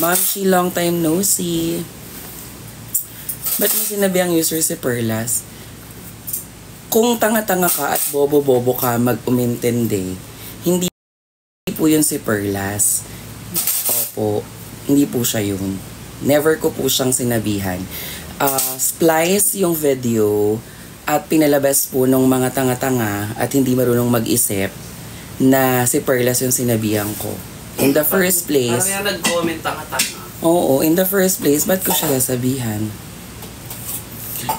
Mamshi, long time no see. Ba't mo sinabi ang user si Perlas? Kung tanga-tanga ka at bobo-bobo ka mag-umintindi, hindi po yun si Perlas. Opo, hindi po siya yun. Never ko po siyang sinabihan. Splice yung video at pinalabas po ng mga tanga-tanga at hindi marunong mag-isip na si Perlas yung sinabihan ko. In the first place... Parang yan nag-comment tanga-tanga. Oo, in the first place, ba't ko siya sasabihan?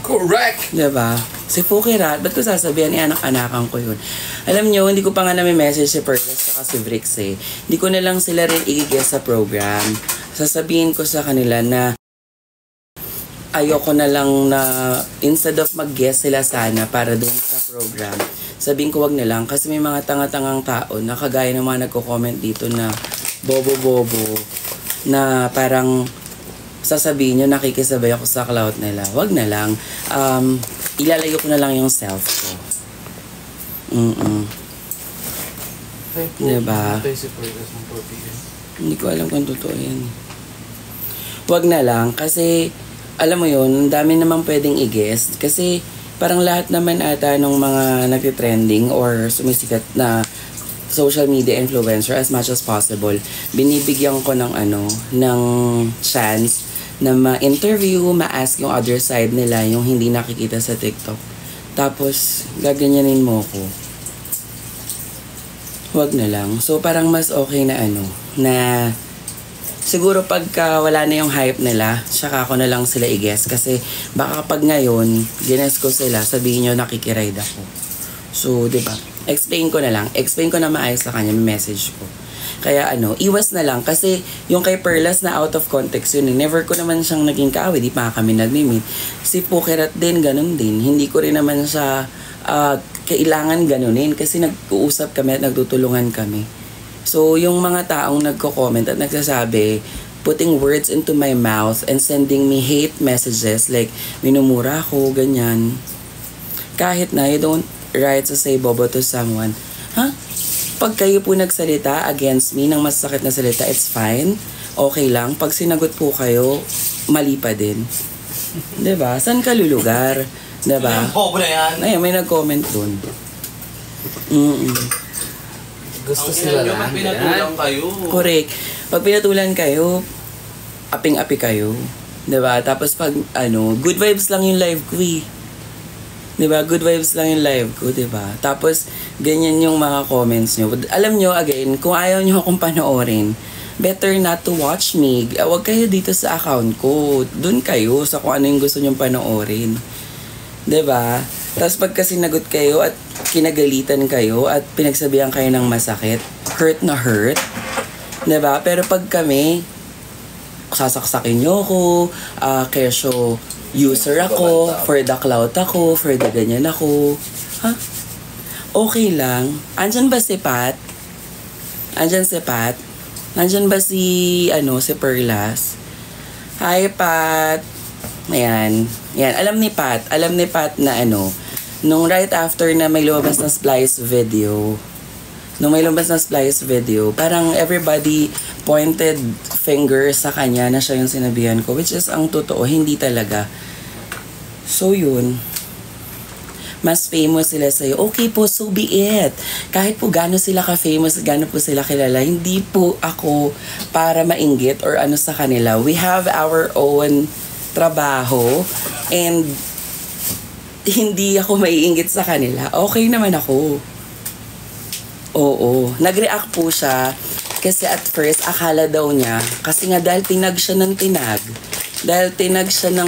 Correct! Diba? Si Fukirat, ba't ko sasabihan? Anak-anakan ko yun. Alam nyo, hindi ko pa nga na-message si Perlas at si Vrix eh. Hindi ko na lang sila rin i-guess sa program. Sasabihin ko sa kanila na ayoko na lang na instead of mag-guest sila sana para doon sa program, sabihin ko wag na lang kasi may mga tanga-tangang tao na kagaya ng mga nagko-comment dito na bobo-bobo na parang sasabihin nyo nakikisabay ako sa clout nila. Wag na lang. Ilalayo ko na lang yung self ko. Diba? Hindi ko alam kung totoo yan. Wag na lang kasi alam mo yun, dami namang pwedeng i-guess kasi parang lahat naman ata ng mga nagtitrending or sumisikat na social media influencer as much as possible, binibigyan ko ng ng chance na ma-interview, ma-ask yung other side nila, yung hindi nakikita sa TikTok. Tapos, gaganyanin mo ko. Wag na lang. So, parang mas okay na na siguro pagka wala na yung hype nila, saka ako na lang sila i-guess. Kasi baka kapag ngayon, gines ko sila, sabihin nyo nakikiride ako. So, diba? Explain ko na lang. Explain ko na maayos sa kanya, may message ko. Kaya iwas na lang. Kasi yung kay Perlas na out of context yun. Never ko naman siyang naging kaaway. Di pa kami nagmimit. Si Fukirat din, ganun din. Hindi ko rin naman siya kailangan ganunin. Kasi nag-uusap kami at nagtutulungan kami. So, yung mga taong nagko-comment at nagsasabi, putting words into my mouth and sending me hate messages like, minumura ako, ganyan. Kahit na you don't write to say bobo to someone. Pag kayo po nagsalita against me ng masakit na salita, it's fine. Okay lang. Pag sinagot po kayo, mali pa din. Diba? Saan ka lulugar? Diba? Bobo na yan. Ay, may nag-comment dun. Gusto sila lang. Pag pinatulang kayo. Correct. Pag pinatulan kayo, aping-api kayo. Diba? Tapos pag, good vibes lang yung live ko eh. Diba? Good vibes lang yung live ko, diba? Tapos, ganyan yung mga comments nyo. Alam nyo, again, kung ayaw nyo akong panoorin, better not to watch me. Huwag kayo dito sa account ko. Doon kayo sa kung ano yung gusto nyong panoorin. Diba? Tapos pagka sinagot kayo at kinagalitan kayo at pinagsabihan kayo ng masakit, hurt na hurt. Diba? Pero pag kami, sasaksakin nyo ako, kesyo user ako, for the clout ako, for the ganyan ako. Okay lang. Andyan ba si Pat? Andyan si Pat? Andyan ba si Perlas? Hi, Pat. Ayan. Ayan. Alam ni Pat na nung right after na may lumabas na splice video, parang everybody pointed finger sa kanya na siya yung sinabihan ko, which is ang totoo, hindi talaga. So yun, mas famous sila sa'yo. Okay po, so be it. Kahit po gano'n sila ka-famous, gano'n po sila kilala, hindi po ako para mainggit or sa kanila. We have our own trabaho and hindi ako maiinggit sa kanila. Okay naman ako. Oo. Nag-react po siya kasi at first akala daw niya, kasi nga dahil tinag siya ng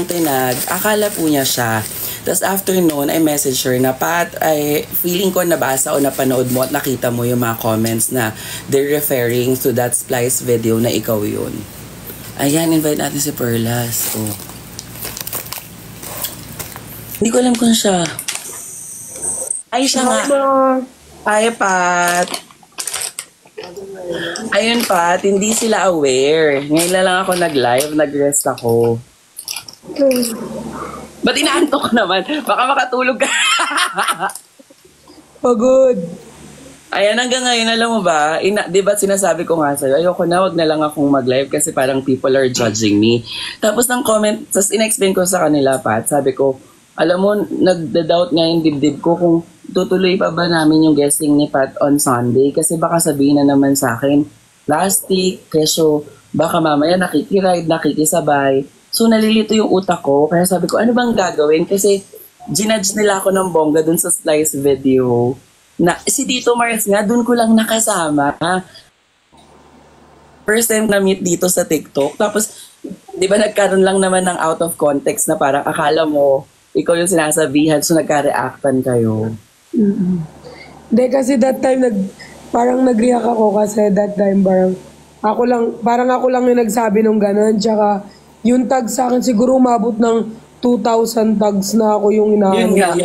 tinag, akala po niya siya. Tapos after noon, I message her na, Pat, ay feeling ko nabasa o napanood mo at nakita mo yung mga comments na they're referring to that splice video na ikaw yun. Ayan, invite natin si Perlas. Oh. Hindi ko alam kung siya. Ay, siya nga. Ay, Pat. Ayun, Pat, hindi sila aware. Ngayon lang ako nag-live, nag-rest ako. Ba't inaantok ka naman? Baka makatulog ka. Pagod. Ayan, hanggang ngayon, alam mo ba, di ba sinasabi ko nga sa'yo, ayoko na, wag na lang akong mag-live kasi parang people are judging me. Tapos ng comment, tapos in-explain ko sa kanila, Pat, sabi ko, alam mo, nagda-doubt nga yung dibdib ko kung tutuloy pa ba namin yung guesting ni Pat on Sunday kasi baka sabihin na naman sa akin, plastic, kesyo, baka mamaya nakikiride, nakikisabay. So nalilito yung utak ko, kaya sabi ko, ano bang gagawin? Kasi ginudge nila ako ng bongga dun sa slice video. Na, si Tito Mars nga, dun ko lang nakasama. First time na-meet dito sa TikTok. Tapos, di ba nagkaroon lang naman ng out of context na parang akala mo, ikaw yung sinasabihan, so nagka-reactan kayo. Hindi, kasi that time, parang nag-react ako kasi that time parang ako lang yung nagsabi nung gano'n. Tsaka, yung tag sa akin, siguro umabot ng 2,000 tags na ako yung Yun nga.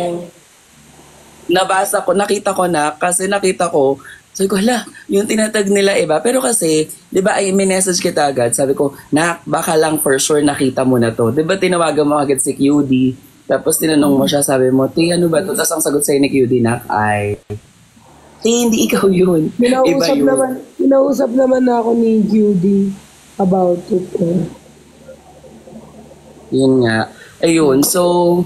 Nabasa ko, nakita ko na, kasi nakita ko, sabi ko, hala, yung tinatag nila iba. Pero kasi, di ba, ay minessage kita agad. Sabi ko, baka lang for sure nakita mo na to. Di ba, tinawagan mo agad si QD. Tapos tinanong mo siya, sabi mo, Ti, ano ba to? Tapos ang sagot sa'yo ni QD na, Ti, hindi ikaw yun. Iba yun. Pinausap naman na ako ni QD about it. Yun nga. Ayun, so,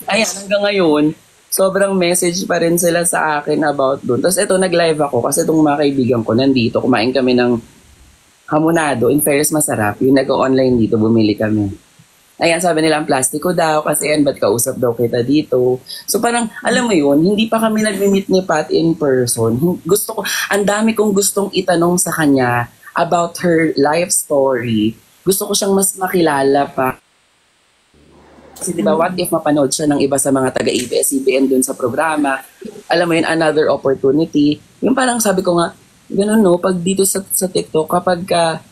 ayan, hanggang ngayon, sobrang message pa rin sila sa akin about doon. Tapos ito, nag-live ako kasi itong mga kaibigan ko nandito. Kumain kami ng hamonado. In fairness, masarap. Yung nag-online dito, bumili kami. Ayan, sabi nila ang plastiko daw kasi yan, ba't kausap daw kita dito? So parang, alam mo yun, hindi pa kami nag-meet ni Pat in person. Ang dami kong gustong itanong sa kanya about her life story. Gusto ko siyang mas makilala pa. Kasi diba, what if mapanood siya ng iba sa mga taga-ABS-CBN dun sa programa? Alam mo yun, another opportunity. Yung parang sabi ko nga, ganun no, pag dito sa TikTok, pagka,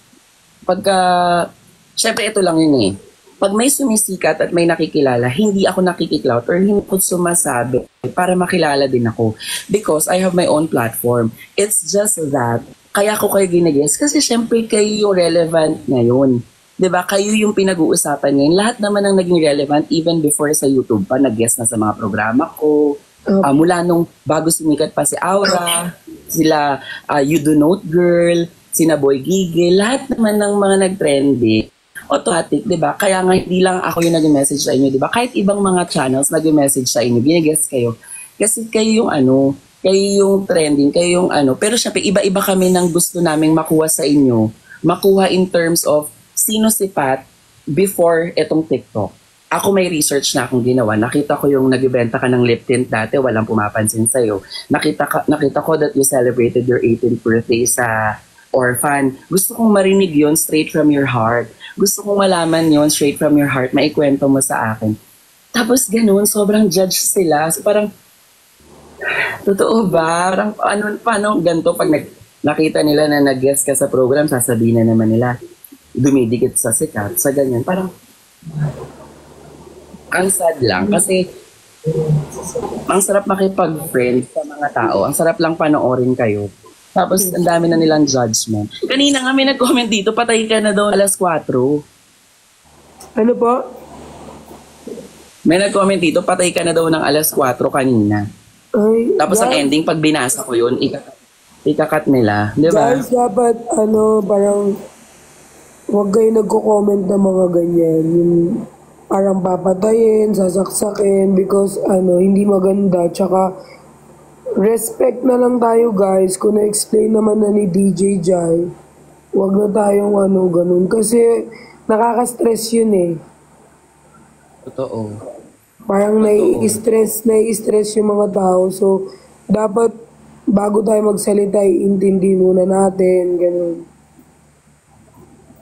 syempre ito lang yun eh. Pag may sumisikat at may nakikilala, hindi ako nakikiclout or hindi ko sumasabi para makilala din ako. Because I have my own platform. It's just that, kaya ko kayo ginagess kasi syempre kayo yung relevant ngayon. Diba, kayo yung pinag-uusapan ngayon. Lahat naman ang naging relevant even before sa YouTube pa, nag-guest na sa mga programa ko. Mula nung bago sumikat pa si Aura, sila You Do Note Girl, sina Boy Gigil, lahat naman ng mga nag-trending. Automatic, diba? Kaya nga hindi lang ako yung nag-message sa inyo, diba? Kahit ibang mga channels nag-message sa inyo, binag-guest kayo. Kasi kayo yung kayo yung trending, kayo yung Pero syempre, iba-iba kami ng gusto naming makuha sa inyo. Makuha in terms of sino si Pat before etong TikTok. Ako may research na akong ginawa. Nakita ko yung nagbebenta ka ng lip tint dati, walang pumapansin sa'yo. Nakita ko that you celebrated your 18th birthday sa orphan. Gusto kong marinig yon straight from your heart. Gusto kong malaman yon straight from your heart. Maikwento mo sa akin. Tapos ganun, sobrang judge sila. So parang, totoo ba? Parang, paano ganito pag nakita nila na nag-guest ka sa program, sasabihin na naman nila, dumidikit sa sikat, sa ganyan. Parang, ang sad lang. Kasi, ang sarap makipag-friend sa mga tao. Ang sarap lang panoorin kayo. Tapos, ang dami na nilang judgment. Kanina nga may nag-comment dito, patay ka na daw alas 4. Ano po? May nag-comment dito, patay ka na daw ng alas 4 kanina. Ay, tapos ang ending, pag binasa ko yun, ikakat nila. Di ba? Guys, dapat, parang, huwag kayo nagko-comment ng mga ganyan. Yung parang papatayin, sasaksakin, because hindi maganda. Tsaka, respect na lang tayo guys. Kung na-explain naman na ni DJ Jai, huwag na tayong ganun. Kasi, nakaka-stress yun eh. Totoo. Parang nai-stress yung mga tao. So, dapat, bago tayo magsalita, iintindi muna natin, ganun.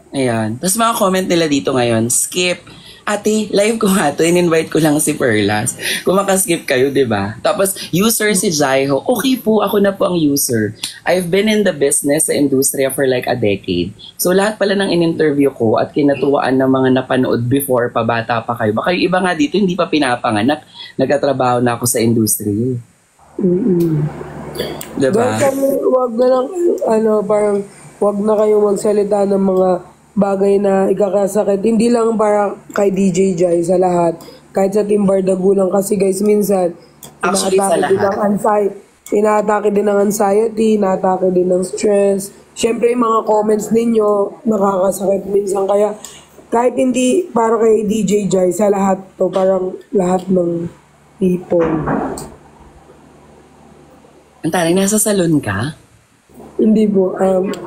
Ayan. Tapos mga comment nila dito ngayon, skip. Ate, live ko nga to, in-invite ko lang si Perlas. Kung makaskip kayo, di ba? Tapos, user si Jaiho. Okay po, ako na po ang user. I've been in the business sa industriya for like a decade. So, lahat pala ng in-interview ko at kinatuwaan ng mga napanood before, pabata pa kayo. Baka yung iba nga dito, hindi pa pinapanganak. Nagtatrabaho na ako sa industriya. Diba? Wag na lang, parang, wag na kayong magsalita ng mga bagay na ikakasakit. Hindi lang para kay DJ Jai, sa lahat. Kahit sa Team Bardagulang. Kasi guys, minsan, actually sa lahat. inaatake din ng anxiety, inaatake din ng stress. Siyempre, yung mga comments ninyo, nakakasakit minsan. Kaya, kahit hindi para kay DJ Jai, sa lahat to, parang lahat ng people. Ang taray, nasa salon ka? Hindi po,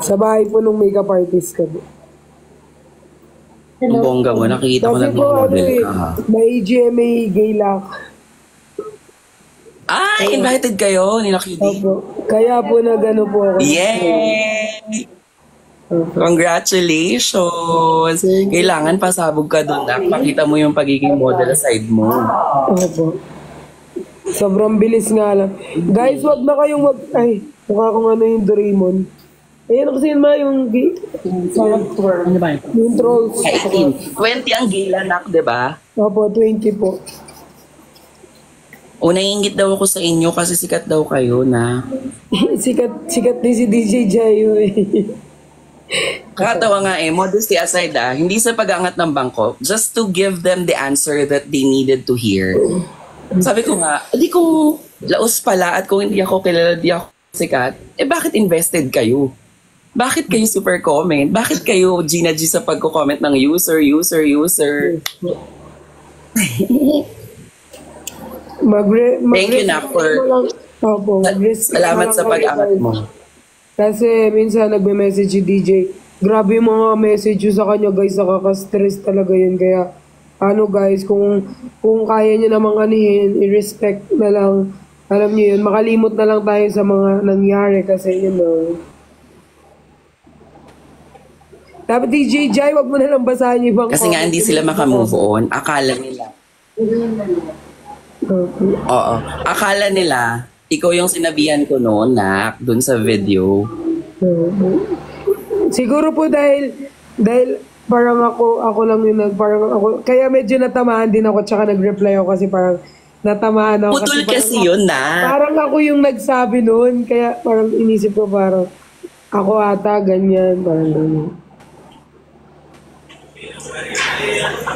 sa bahay po nung makeup artist ka po. Ang bongga mo, nakikita ko Kasi po, nag-model ka. may GMA Gaylak. Invited kayo ni Cutie. Opo. Kaya po nag-ano po ako. Yay! Congratulations! Kailangan pasabog ka doon, Nak. Pakita mo yung pagiging model side mo. Opo. Sobrang bilis nga lang. Guys, wag na kayong ay, mukha kong ano yung Doraemon. Ayan kasi yun yung Ano ba yun? yung trolls. 18. 20 ang gila, Nak, diba? Opo, 20 po. O, naiingit daw ako sa inyo kasi sikat daw kayo na. sikat din si DJ Jayo eh. Kakatawa nga modesty aside hindi sa pag-angat ng bangko, just to give them the answer that they needed to hear. Sabi ko nga, di kung laos pala at kung hindi ako kilala, di ako sikat, bakit invested kayo? Bakit kayo super comment? Bakit kayo Gina G sa pagko-comment ng user? Thank you, Nak, for salamat sa pag-angat mo. Kasi minsan nagme-message si DJ, grabe yung mga message sa kanya guys, nakaka-stress talaga yun. Kaya ano guys, kung kaya nyo namang anihin, i-respect na lang, alam nyo yun, makalimot na lang tayo sa mga nangyari kasi yun know. Dapat DJ Jai, wag mo na lang basahin yung ibang kasi nga hindi sila makamove on. Akala nila. Oo. Akala nila, ikaw yung sinabihan ko noon, Nak, dun sa video. Siguro po dahil parang ako lang yung parang ako, kaya medyo natamaan din ako tsaka nag-reply ako kasi parang natamaan ako. Putol kasi yun, Nak. Parang ako yung nagsabi noon, kaya parang inisip ko parang ako ata, ganyan, parang ganyan.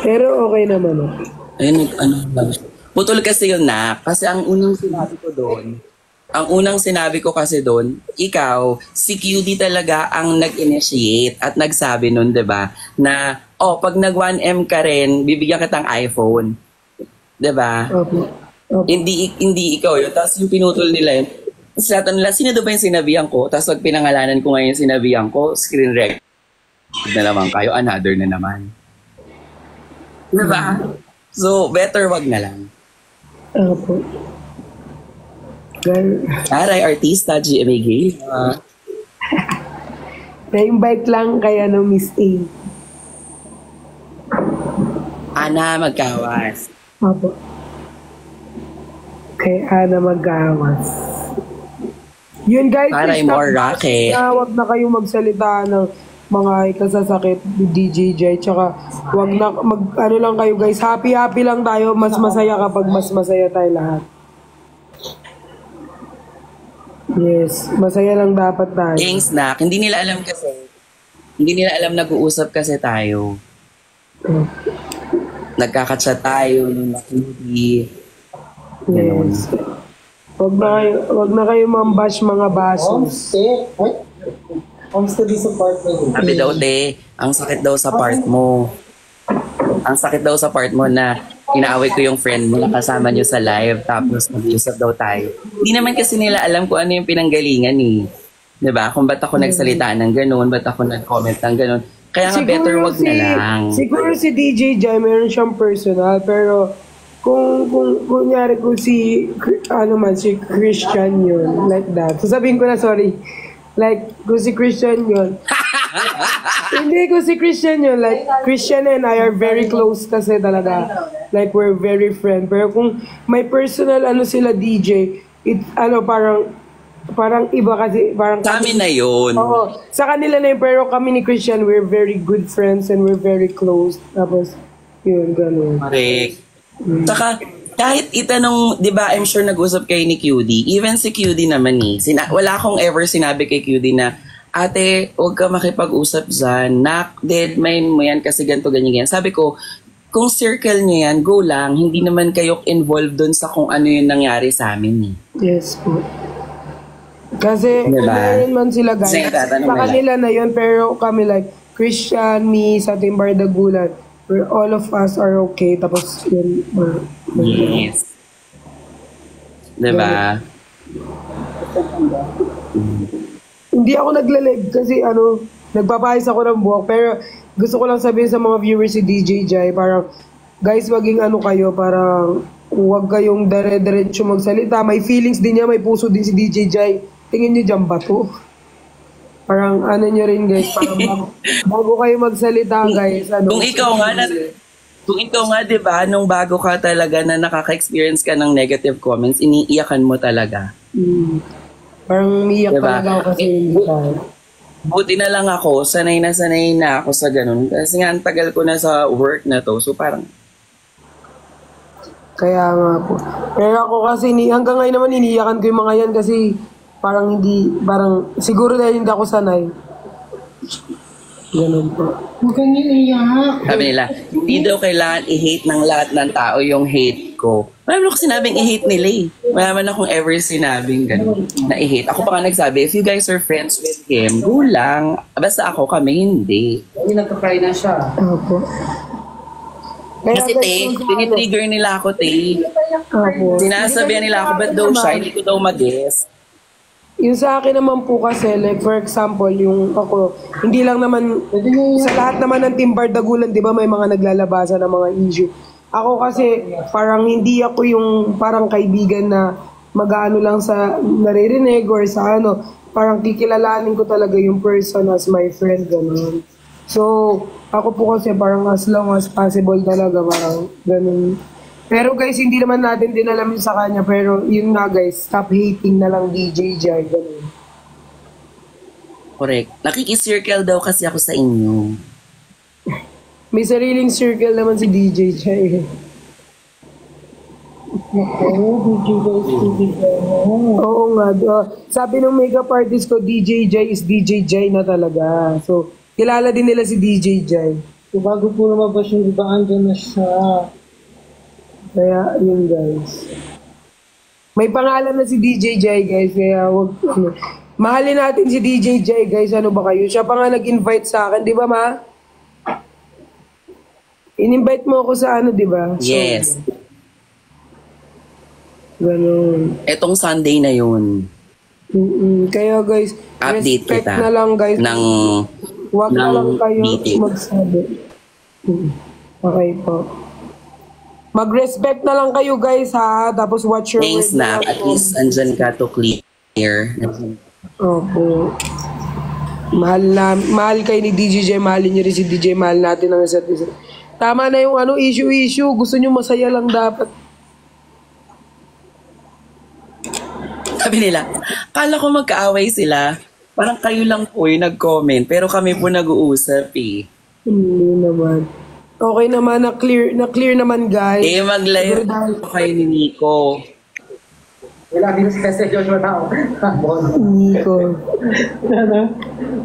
Pero okay naman. Ayun, putol kasi yun, Nak. Kasi ang unang sinabi ko kasi doon, ikaw, si QD talaga ang nag-initiate at nagsabi nun, 'di ba? Na, pag nag 1M ka rin, bibigyan kitang iPhone. 'Di ba? Okay. Hindi ikaw yun. Tapos yung pinutol nila yun. Sa nila, sino ba yung sinabihan ko? Tapos pag pinangalanan ko ngayon yung sinabihan ko, screen record na naman kayo, another na naman. 'Di ba? So, better wag na lang. Opo. Aray, artista, GMA Gale. Na-invite lang kaya no Miss A. Ana Magkawas. Opo. Kay Ana Magawas. Yun guys, Aray, more racket. Wag na kayong magsalita ng mga ikasasakit ni DJ Jai. Tsaka wag na, ano lang kayo guys, happy lang tayo. Mas masaya kapag mas masaya tayo lahat. Yes, masaya lang dapat tayo. Thanks, Nak. Hindi nila alam nag-uusap kasi tayo. Nagkakachat tayo nung nakindi. Yes. Wag na kayo mambash mga basos. Homestead sa part mo. Sabi daw, ang sakit daw sa part mo. Ang sakit daw sa part mo na inaaway ko yung friend mo na kasama nyo sa live tapos nag-usap daw tayo. Hindi naman kasi nila alam kung ano yung pinanggalingan eh. 'Di ba? Kung ba't ako nagsalita ng gano'n, ba't ako nag-comment ng gano'n. Kaya nga better wag na lang. Siguro si DJ Jai meron siyang personal pero kung kunyari kung si Christian yun, like that. Sasabihin ko na sorry. Like, kung si Christian yun. Hindi, kung si Christian yun. Like, Christian and I are very close kasi talaga. Like, we're very friend. Pero kung may personal sila DJ, parang iba kasi. Parang sa amin na yun. Oo, sa kanila na yun. Pero kami ni Christian, we're very good friends and we're very close. Tapos, yun, gano'n. Correct. Saka, kahit itanong, di ba, I'm sure nag-usap kayo ni QD. Even si QD naman wala akong ever sinabi kay QD na, ate, huwag ka makipag-usap dyan. Nak, dead mind mo yan kasi ganito, ganyan. Sabi ko, kung circle nyo yan, go lang. Hindi naman kayo involved dun sa kung ano yung nangyari sa amin. Yes po. Kasi Diba? meron man sila guys. Kasi tatanong Sa nila. kanila na yun, pero kami like, Christian, me, sa Team Bardagulan, where all of us are okay. Tapos yun, Yes. Diba? hindi ako naglalag kasi nagpapayos ako ng buhok. Pero gusto ko lang sabihin sa mga viewers si DJ Jai, parang, guys, maging kayo, parang, huwag kayong dire-diretso magsalita. May feelings din niya, may puso din si DJ Jai. Tingin niyo dyan ba to? Parang nyo rin guys, parang bago kayo magsalita guys. Kung ikaw nga, di ba, nung bago ka talaga na nakaka-experience ka ng negative comments, iniiyakan mo talaga. Parang umiyak Diba? talaga ako kasi hindi kaya. Buti na lang ako, sanay na ako sa ganun. Kasi nga, ang tagal ko na sa work na to. So parang, Kaya nga po. Pero ako kasi, hanggang ngayon naman iniiyakan ko yung mga yan kasi parang siguro dahil hindi ako sanay. Ganun po. Huwag kang iiyak. sabi nila, hindi daw kailangan i-hate ng lahat ng tao yung hate ko. Wala naman ako sinabing i-hate nila eh. Wala naman akong ever sinabing ganun na i-hate. Ako pa nga nagsabi, if you guys are friends with him, go lang. Basta ako, kami hindi. Hindi nagka-cry na siya. Opo. Kaya Kasi te, tinitrigger nila ako te. Opo. Sinasabihan nila ako, ba't daw siya, hindi ko daw mag-guess. Yung sa akin naman po kasi, like for example, yung ako, hindi lang naman, sa lahat naman ng Team Bardagulan, di ba may mga naglalabasan ng mga issue. Ako kasi, parang hindi ako yung parang kaibigan na mag-ano lang sa naririnig or sa parang kikilalanin ko talaga yung person as my friend, gano'n. So, ako po kasi parang as long as possible talaga, parang ganun. Pero guys, hindi naman natin din alam yun sa kanya. Pero yun nga guys, stop hating na lang DJ Jai. Ganun. Correct. Nakikicircle daw kasi ako sa inyo. May sariling circle naman si DJ Jai. Oo nga. Sabi ng makeup artist ko, DJ Jai is DJ Jai na talaga. So, kilala din nila si DJ Jai. So, bago po lumabas yung iba, andyan na siya. Kaya, yun guys. May pangalan na si DJ Jai guys, kaya wag, mahalin natin si DJ Jai guys, ano ba kayo? Siya pa nga nag-invite sa akin, di ba ma? In-invite mo ako sa di ba? Yes. Ganun. Etong Sunday na yun. Kaya guys, Update respect kita na lang guys. ng Wag na lang kayo meeting. magsabi. Okay po. Mag-respect na lang kayo guys ha. Tapos watch your Thanks words na. At least andyan ka to clear. Opo. Mahal kayo ni DJ Jai, mahalin niyo rin si DJ, mahal natin ang isa't isa. Tama na yung issue. Gusto niyo masaya lang dapat. Sabi nila, kala ko magkaaway sila. Parang kayo lang po yung nag-comment. Pero kami po nag-uusap eh. Hindi naman. Okay naman, na-clear naman guys. Eh, maglayo kayo ni Nico. We love you, Sensei Joshua now. Nico.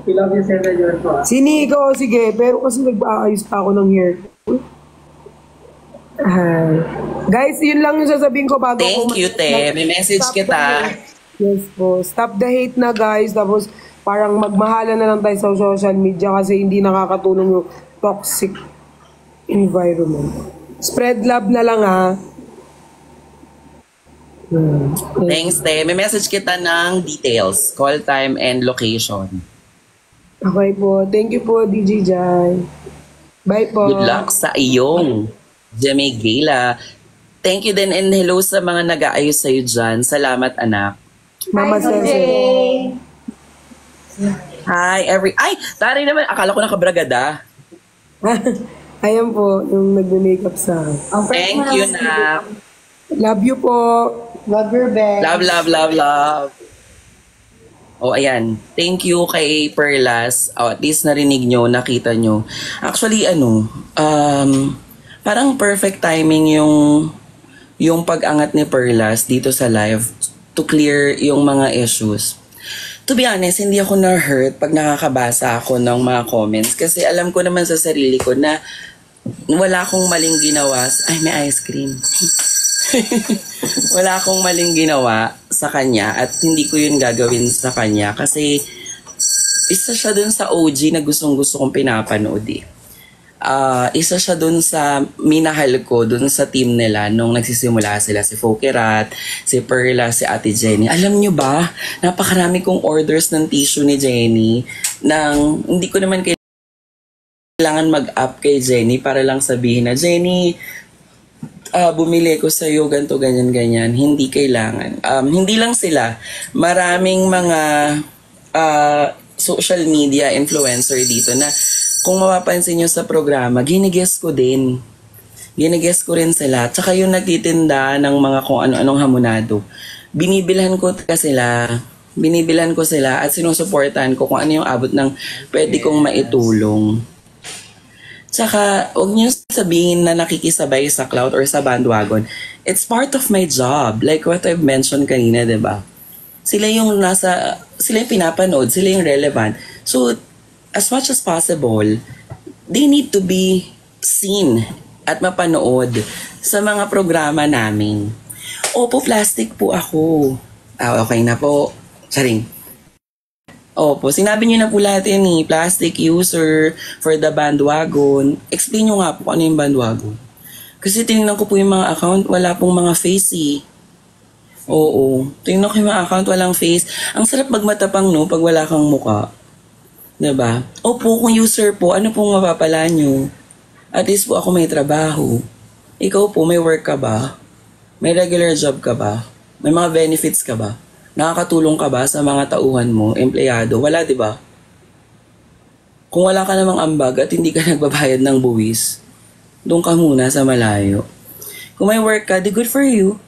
We love you, Sensei Joshua. Si Nico, sige. Pero kasi nag-aayos pa ako ng hair. Guys, yun lang yung sasabihin ko bago Thank you, te. May message kita. Yes po. Stop the hate na guys. Tapos parang magmahalan na lang tayo sa social media kasi hindi nakakatulong yung toxic environment. Spread love na lang ha. Thanks, te. May message kita ng details, call time, and location. Okay po. Thank you po, DJ Jai. Bye po. Good luck sa iyong Jemmy Gala. Thank you din and hello sa mga nag-aayos sa'yo dyan. Salamat, anak. Mama Sensei. Hi, Ay, tari naman. Akala ko nakabragada. Ayan po, yung nag-makeup sa akin. Thank you, na. Love you po. Love your best. Love. Oh, ayan. Thank you kay Perlas. Oh, at least narinig nyo, nakita nyo. Actually, parang perfect timing yung pag-angat ni Perlas dito sa live to clear yung mga issues. To be honest, hindi ako na-hurt pag nakakabasa ako ng mga comments kasi alam ko naman sa sarili ko na wala akong maling ginawa. Ay, may ice cream. Wala akong maling ginawa sa kanya at hindi ko yun gagawin sa kanya kasi isa siya dun sa OG na gustong-gusto kong pinapanood eh. Isa siya dun sa minahal ko dun sa team nila nung nagsisimula sila, si Fokerat, si Perla, si Ate Jenny. Alam nyo ba, napakarami kong orders ng tissue ni Jenny nang hindi ko naman kailangan mag-up kay Jenny para lang sabihin na, Jenny, bumili ko sa'yo, ganito, ganyan, ganyan. Hindi kailangan. Hindi lang sila. Maraming mga social media influencer dito na kung mapapansin nyo sa programa, ginigess ko din. Ginigess ko rin sila. Tsaka yung nagtitinda ng mga kung ano-anong hamonado. Binibilhan ko sila. Binibilhan ko sila at sinusuportahan ko kung ano yung abot ng pwede kong maitulong. Tsaka, huwag niyo sabihin na nakikisabay sa cloud or sa bandwagon. It's part of my job. Like what I've mentioned kanina, diba? Sila yung pinapanood, sila yung relevant. So, as much as possible, they need to be seen at mapanood sa mga programa namin. Opo, plastic po ako. Okay na po. Charing. Opo, sinabi niyo na po lahat yan eh. Plastic user for the bandwagon. Explain niyo nga po kung ano yung bandwagon. Kasi tinignan ko po yung mga account, wala pong mga face eh. Oo. Tingnan ko yung mga account, walang face. Ang sarap magmatapang no, pag wala kang muka. Diba? Opo, kung user po, ano pong mapapala nyo? At least po ako may trabaho. Ikaw po, may work ka ba? May regular job ka ba? May mga benefits ka ba? Nakakatulong ka ba sa mga tauhan mo, empleyado? Wala, di ba? Kung wala ka namang ambag at hindi ka nagbabayad ng buwis, doon ka muna sa malayo. Kung may work ka, di good for you.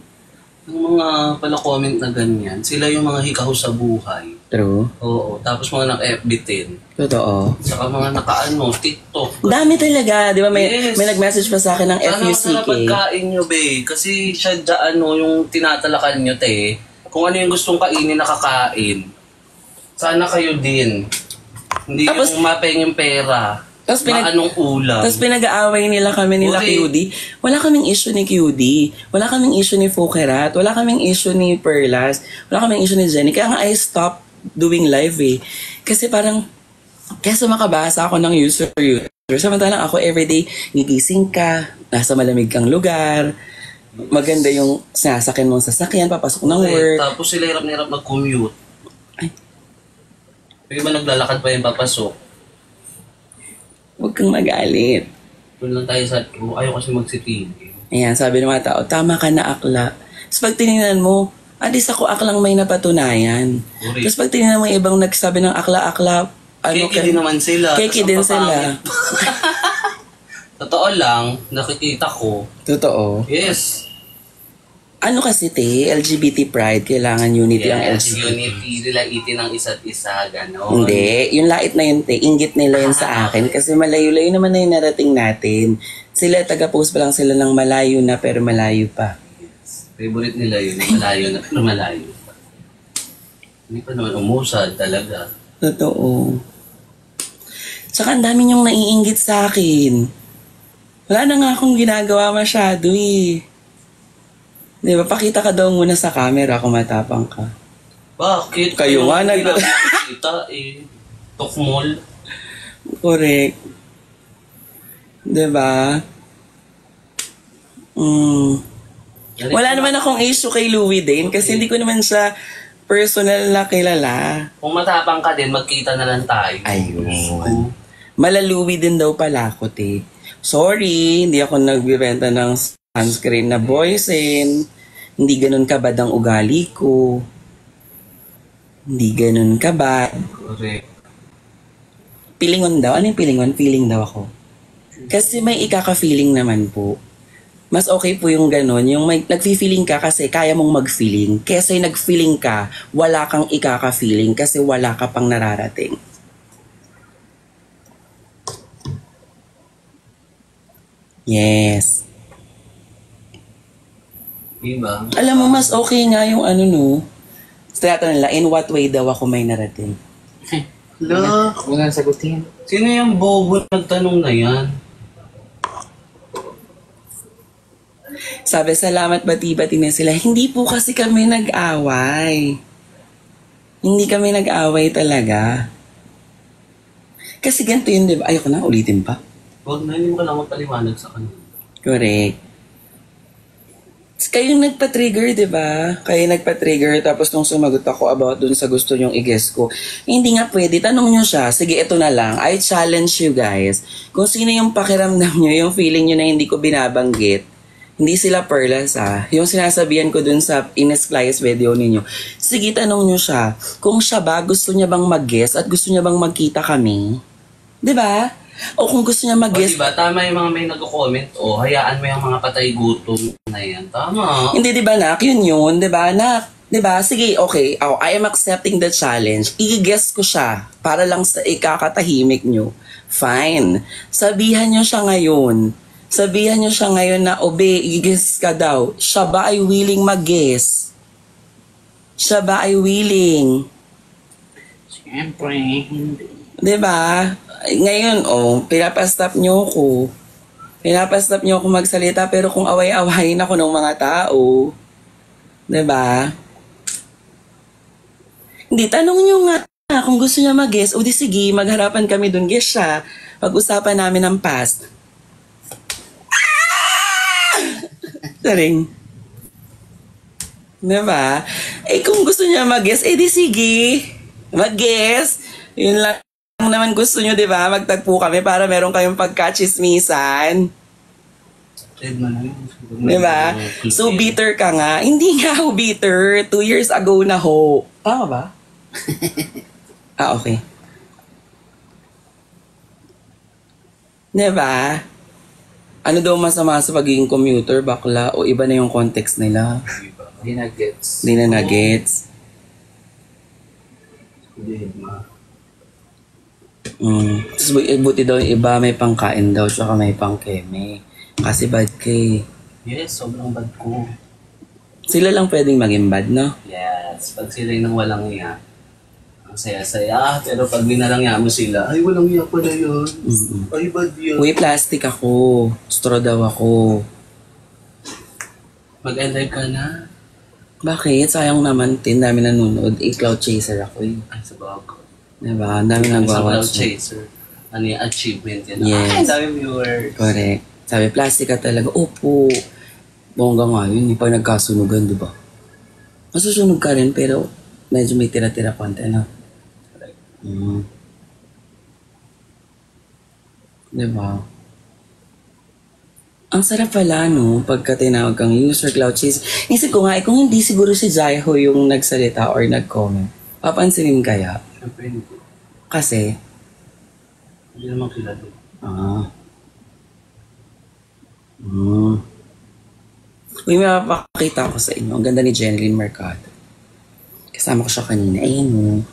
Yung mga pala comment na ganyan, sila yung mga hikaw sa buhay. True. Oo, tapos mga naka-FB 10. Totoo. Saka mga naka-ano, TikTok. Dami talaga, di ba? May Yes. nag-message pa sa akin ng Sana FUCK. pagkain nyo, be. Kasi siya ano, yung tinatalakan nyo, te. Kung ano yung gustong kainin, nakakain. Sana kayo din. Hindi Tapos, yung mapeng yung pera. Tapos Maanong ulam. Tapos pinag-aaway nila kami nila Uri. QD. Wala kaming issue ni QD. Wala kaming issue ni Fokerat. Wala kaming issue ni Perlas. Wala kaming issue ni Jenny. Kaya nga I stopped doing live eh. Kasi parang, kesa makabasa ako ng user. Samantalang ako everyday, gigising ka, nasa malamig kang lugar, maganda yung sinasakyan mong sasakyan, papasok ng work. Tapos sila hirap na hirap mag-commute. Ay. Yung iba naglalakad pa yung papasok. Huwag kang magalit. Doon lang tayo sa, ayaw kasi magsitigil. Ayan, sabi ng mga tao, tama ka na akla. Tapos pag tinignan mo, adis ako aklang may napatunayan. Uri. Tapos pag tinignan mo yung ibang nagsabi ng akla-akla, Keki din naman sila. Keki Tas din ang sila. papangit. Totoo lang, nakikita ko. Totoo. Yes. Ano kasi te, LGBT pride, kailangan unity ang Yes, LGBT. unity nila itin ng isa't isa, gano'n. Hindi, yung lait na yun te, inggit nila yun sa akin kasi malayo-layo naman na yung narating natin. Sila, taga-post pa lang sila ng malayo na pero malayo pa. Favorite nila yun, malayo na, pero malayo pa. Hindi pa naman umusad talaga. Totoo. Tsaka ang dami niyong naiinggit sa akin. Wala na nga akong ginagawa masyado eh. Di ba, pakita ka daw muna sa camera kung matapang ka. Bakit? Kayo nga nakikita eh. Tokmol. Correct. Di ba? Wala naman akong issue kay Louie Dane kasi hindi ko naman siya personal na kilala. Kung matapang ka din, magkita na lang tayo. Ayun. Malaluwi din daw pala ako, te. Sorry, hindi ako nagbibenta ng sunscreen na Boysen. Hindi ganun kabad ang ugali ko. Hindi ganun kabad. Correct. Pilingon daw. Ano yung pilingon? Feeling daw ako. Kasi may ikaka-feeling naman po. Mas okay po yung ganun. Yung may nag-feeling ka kasi kaya mong mag-feeling. Kesa yung nag-feeling ka, wala kang ikaka-feeling kasi wala ka pang nararating. Yes. Diba? Alam mo, mas okay nga yung ano no. Strata nila, in what way daw ako may narating? Hala. Huwag nang sagutin. Sino yung bobo nagtanong na yan? Sabi, salamat bati-bati na sila. Hindi po kasi kami nag-away. Hindi kami nag-away talaga. Kasi ganito yun, di ba? Ayoko na, ulitin pa. Huwag na, hindi mo kailangan magpaliwanag sa kanila. Correct. Kayo nagpa-trigger, di ba? Kayo nagpa-trigger, tapos nung sumagot ako about dun sa gusto nyong i-guess ko, hindi nga pwede. Tanong nyo siya. Sige, ito na lang. I challenge you guys. Kung sino yung pakiramdam nyo, yung feeling nyo na hindi ko binabanggit, hindi sila perlas yung sinasabihan ko dun sa Ines Flyers video ninyo. Sige, tanong nyo siya. Kung siya ba, gusto niya bang mag-guess at gusto niya bang magkita kami? Di ba? O kung gusto niya O mag-guess, diba, tama yung mga may nag-comment, hayaan mo yung mga patay gutom na yan. Tama. hindi, di ba, Nak? Yun, di ba, Nak? Di ba? Sige, okay. I am accepting the challenge. I-guess ko siya para lang sa ikakatahimik nyo. Fine. Sabihan nyo siya ngayon. Sabihan nyo siya ngayon na, Obe, i-guess ka daw. Siya ba ay willing mag-guess? Siya ba ay willing? Siyempre, hindi. Di ba? Ngayon, pinapastop nyo ko. Pinapastop nyo ako magsalita, pero kung away-awayin ako ng mga tao, di ba? Hindi, tanong nyo nga kung gusto niya mag-guess, o di sige, magharapan kami dun, guess siya. Pag-usapan namin ng past. Saring. Di ba? Kung gusto niya mag-guess, di sige. Mag-guess. Yun lang naman gusto nyo, di ba? Magtagpo kami para meron kayong pagkachismisan. Di ba? So, bitter ka nga. Hindi nga ako bitter. 2 years ago na ho. Tama ba? Okay. Di ba? Ano daw masama sa pagiging commuter, bakla, o iba na yung context nila? Hindi na gets. Hindi na na-gets. Tapos buti daw yung iba may pangkain daw tsaka may pangkeme. Kasi bad kay. Yes, sobrang bad ko. Sila lang pwedeng maging bad, no? Yes, pag sila yung walang iya, ang saya-saya. Pero pag binalangya mo sila, ay walang iya pala yun. Ay bad yun. Uy, plastic ako. Straw daw ako. Mag-enlive ka na. Bakit? Sayang naman, dami nanonood. Cloud chaser ako eh. Ay, sa bago. Diba? Ang dami Sa Cloud nagwawatch. Chaser. Ano yung achievement yan? Yes. Ay, ang dami viewers. Correct. Sabi, plastic ka talaga. Opo. Bongga nga yun. Hindi pa nagkasunugan, diba? Masusunog ka rin, pero medyo may tira-tira konti, no? Diba? Ang sarap pala, no? Pagka tinawag kang user Cloud Chaser. Isip ko nga, kung hindi siguro si Jaiho yung nagsalita or nag-comment, papansinin kaya? Siyempre hindi. Kasi, Hindi naman kilala. Uy, may mapapakita ko sa inyo. Ang ganda ni Jeneline Mercado. Kasama ko siya kanina. Ayun.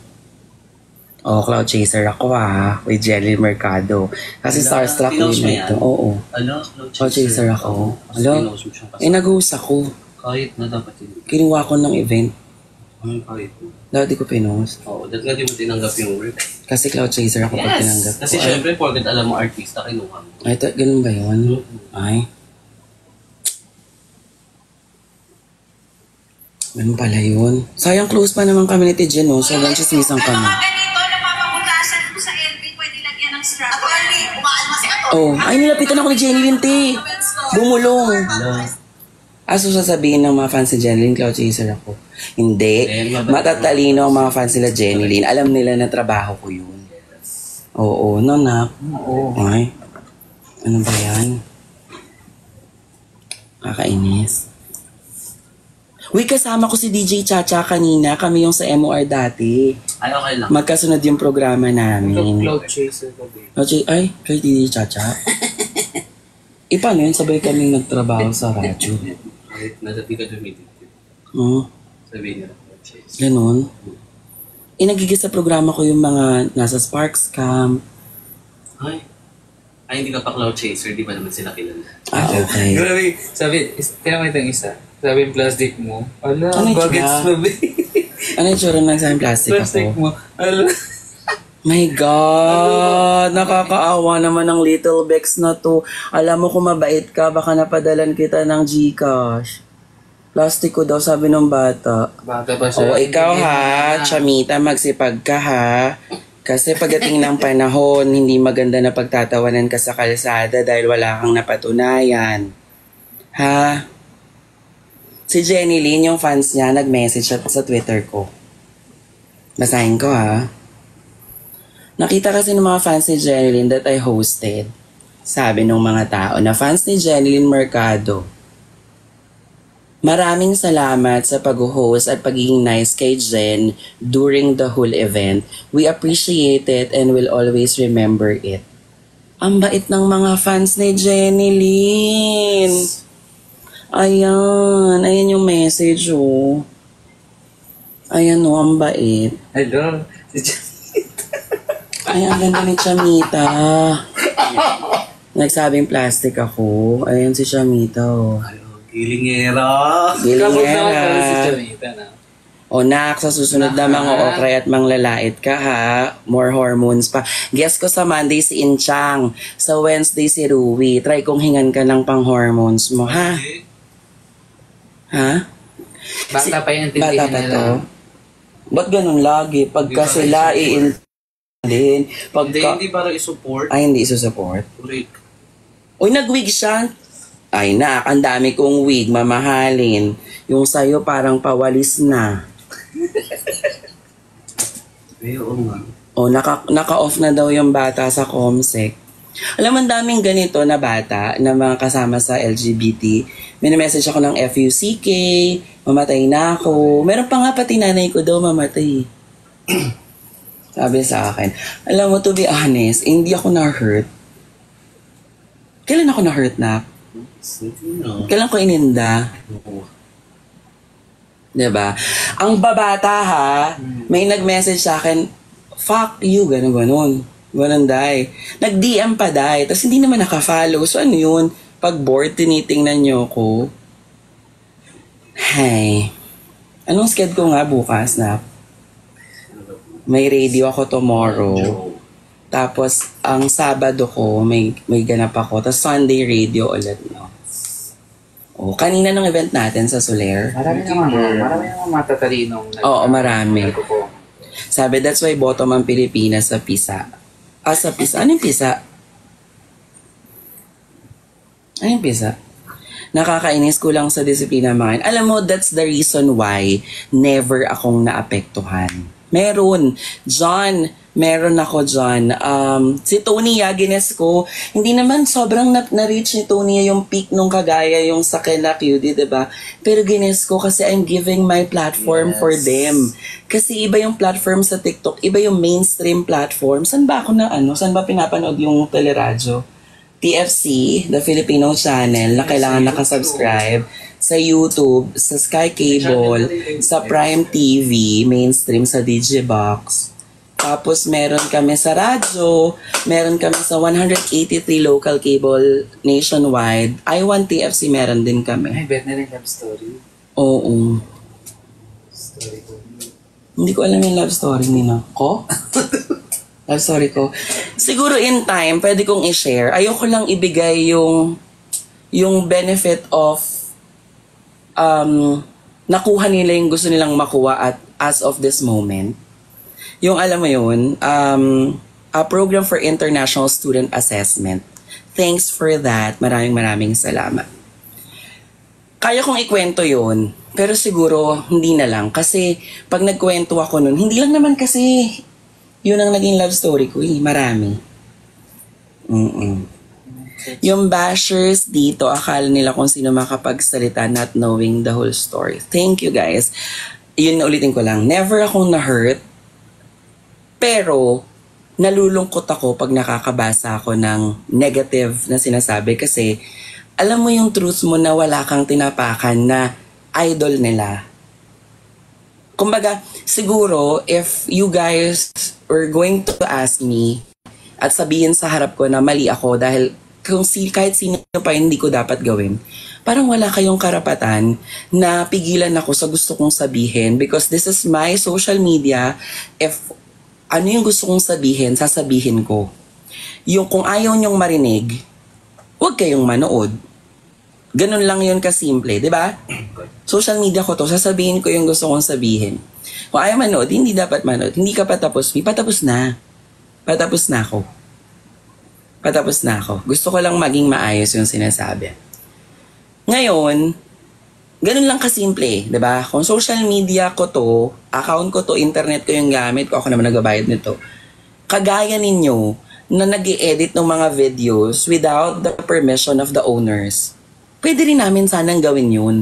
Cloud Chaser ako with Jeneline Mercado. Kasi starstruck pinost yun mo ito. yan? Oo. Ano? Cloud Chaser ako. Kasi Alo? pinost mo siya kasi. Nag-host ako. Kahit na dapat hindi. Kinuha ko ng event. Kahit na. Dati ko pinost. Oo, dahil nga di mo tinanggap yung work. Kasi Cloud Chaser ako pag tinanggap ko. Kasi syempre, porket alam mo artista, kinuha mo. Ay, ganun ba yun? Ay. Ganun pala yun. Sayang close pa naman kami ni Tijen, no? Sobrang chismisan kami. Ganito, napapabutasan ko sa LV, pwede lagyan ng strap. Ay, nilapitan ako ni Jeneline, te. Bumulong. So sasabihin ng mga fans ni Jeneline, Cloud Chaser ako. Hindi. Matatalino ang mga fans nila Jeneline. Alam nila na trabaho ko yun. Oo, no, Nak? Oo. Ay. Ano ba yan? Kakainis. Uy, kasama ko si DJ Chacha kanina. Kami yung sa MOR dati. Ay, okay lang. Magkasunod yung programa namin. Cloud Chaser ko din. Ay, kay DJ Chacha? Paano yun? Sabay kaming nagtrabaho sa radyo. Kahit nadating ka dumitin. Sabihin nila. Ganon. Nagigis sa programa ko yung mga nasa Sparks Camp. Ay, hindi ka pa Cloud Chaser, di ba naman sila kilala? Okay. Grabe, sabi, tinamay itong isa. Sabi yung plastic mo. Ala, Ano yung bagets tsura? sabi. Ano yung tsura ng sa plastic Plastic ako? mo. Ala. My God, nakakaawa naman ng Little Bex na to. Alam mo kung mabait ka, baka napadalan kita ng GCash. Plastiko daw, sabi ng bata. Bata ba Oo, ikaw ha, chamita, magsipag ka ha. Kasi pagdating ng panahon, hindi maganda na pagtatawanan ka sa kalsada dahil wala kang napatunayan. Ha? Si Jenny Lynn, yung fans niya, nag-message sa Twitter ko. Basahin ko ha. Nakita kasi ng mga fans ni Jenny Lynn that I hosted. Sabi ng mga tao na fans ni Jenny Lynn Mercado. Maraming salamat sa pag-host at pagiging nice kay Jen during the whole event. We appreciate it and will always remember it. Ang bait ng mga fans ni Jenny Lynn. Ayan. Ayan yung message oh. Ayan oh, ang bait. Hello. Ay, ang ganda ni Chamita. Nagsabing plastic ako. Ayan si Chamita oh. Gilingera. Gilingera. O nak, sa susunod na mga okray at manglalait ka ha. More hormones pa. Guess ko sa Monday si Inchang. Sa Wednesday si Rui. Try kong hingan ka ng pang-hormones mo ha. Ha? Bata pa yung Bata intindihin pa nila. to? Ba't ganun lagi? Pagka sila din. Pagka... Hindi para i-support. Ay, hindi isusupport. Correct. Uy, nag-wig siya. Ay nak, ang dami kong wig, mamahalin. Yung sa'yo parang pawalis na. Oo nga. O, naka-off na daw yung bata sa Comsec. Alam mo, ang daming ganito na bata na mga kasama sa LGBT. May message ako ng FUCK, mamatay na ako. Meron pa nga pati nanay ko daw mamatay. Sabi sa akin. Alam mo, to be honest, hindi ako na-hurt. Kailan ako na-hurt na? Kailan ko ininda? Diba? Ang babata ha, may nag-message sa akin, fuck you, gano'n. Ganun dahil. Nag-DM pa dahil. Tapos hindi naman naka-follow. So ano yun? Pag bored, tinitingnan nyo ko. Hay. Anong sked ko nga bukas na? May radio ako tomorrow. Tapos, ang Sabado ko, may ganap ako. Tapos Sunday radio ulit, no? O, kanina ng event natin sa Soler. Marami namang matatalinong. Oo, marami. Nagpo-po. Sabi, that's why bottom ang Pilipinas sa PISA. Sa PISA? Ano yung PISA? Ano yung PISA? Nakakainis ko lang sa disiplina mga. Alam mo, that's the reason why never akong naapektuhan. Meron. John, meron ako John. Si Tony Yagines ko, hindi naman sobrang na-reach ni Tony yung peak nung kagaya yung sa Kela Cutie, diba? Pero gines ko kasi I'm giving my platform for them. Kasi iba yung platform sa TikTok, iba yung mainstream platform. Saan ba ako saan ba pinapanood yung teleradyo? TFC, The Filipino Channel, na kailangan nakasubscribe. Sa YouTube, sa Sky Cable, sa Prime TV, mainstream sa Digibox. Tapos meron kami sa radyo, meron kami sa 183 local cable nationwide. I1 TFC meron din kami. Ay, bet na rin love story. Oo. Story ko. Hindi ko alam yung love story nila. Ko? Love story ko. Siguro in time, pwede kong i-share. Ayoko lang ibigay yung benefit of nakuha nila yung gusto nilang makuha at as of this moment. Yung alam mo yun, a program for international student assessment. Thanks for that. Maraming salamat. Kaya kong ikwento yun, pero siguro hindi na lang. Kasi pag nagkwento ako nun, hindi lang naman kasi yun ang naging love story ko marami. Yung bashers dito, akala nila kung sino makapagsalita not knowing the whole story. Thank you guys. Yun na ulitin ko lang. Never akong na-hurt. Pero, nalulungkot ako pag nakakabasa ako ng negative na sinasabi kasi alam mo yung truth mo na wala kang tinapakan na idol nila. Kumbaga, siguro, if you guys were going to ask me at sabihin sa harap ko na mali ako dahil kung kahit sino pa hindi ko dapat gawin, parang wala kayong karapatan na pigilan ako sa gusto kong sabihin because this is my social media. If ano yung gusto kong sabihin, sasabihin ko. Yung kung ayaw nyong marinig, huwag kayong manood. Ganun lang yun kasimple, di ba? Social media ko to, sasabihin ko yung gusto kong sabihin. Kung ayaw manood, hindi dapat manood. Hindi ka patapos, patapos na. Patapos na ako. Patapos na ako. Gusto ko lang maging maayos yung sinasabi. Ngayon, ganun lang kasimple, di ba? Kung social media ko to, account ko to, internet ko yung gamit ko, ako naman nagbabayad nito. Kagaya ninyo na nag-i-edit ng mga videos without the permission of the owners. Pwede rin namin sanang gawin yun